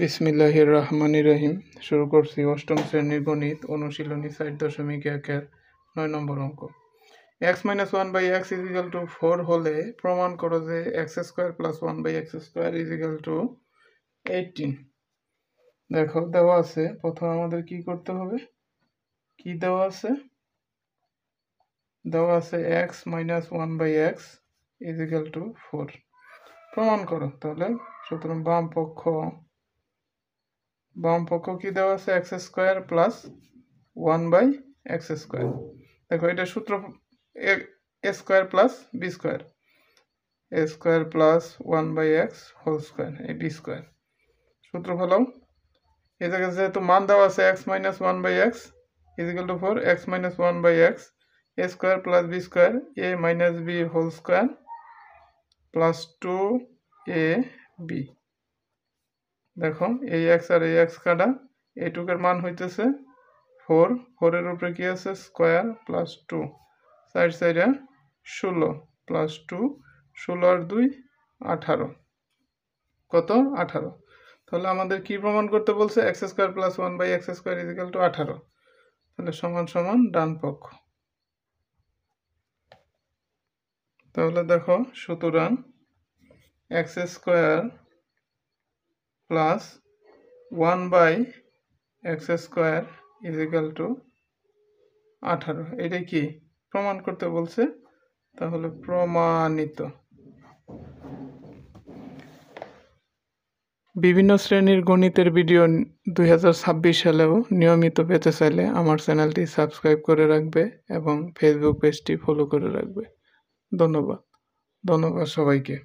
বিসমিল্লাহির রহমানির রহিম। শুরু করছি অষ্টম শ্রেণীর গণিত অনুশীলনী 4.1-এর 9 নম্বর অঙ্ক। x-1/x = 4 হলে প্রমাণ করো যে x² + 1/x² = 18। দেখো দেওয়া আছে, প্রথমে আমাদের কি করতে হবে, কি দেওয়া আছে x-1/x = 4 প্রমাণ করো। তাহলে সুতরাং বাম পক্ষ কি দেওয়া আছে, x² + 1/x²। দেখো এটা সূত্র a² + b², a² + 1/x² এই b²। সূত্র ফলাও। এই জায়গায় যেহেতু মান দেওয়া আছে x-1/x = 4, x-1/x a² + b² a - b² + 2ab। দেখো এই x আর এই x কাটা, এইটুকের মান হইতেছে 4, 4 এর উপরে কি আছে স্কয়ার প্লাস 2, 4 4 16 প্লাস 2, 16 আর 2 18, কত 18। তাহলে আমাদের কি প্রমাণ করতে বলছে, x² + 1/x² = 18। তাহলে সমান সমান ডান পক্ষ। তাহলে দেখো সুতরাং x² + 1/x² = 18। এটা কি প্রমাণ করতে বলছে, তাহলে প্রমাণিত। বিভিন্ন শ্রেণীর গণিতের ভিডিও 2026 সালেও নিয়মিত পেতে চাইলে আমার চ্যানেলটি সাবস্ক্রাইব করে রাখবে এবং ফেসবুক পেজটি ফলো করে রাখবে। ধন্যবাদ সবাইকে।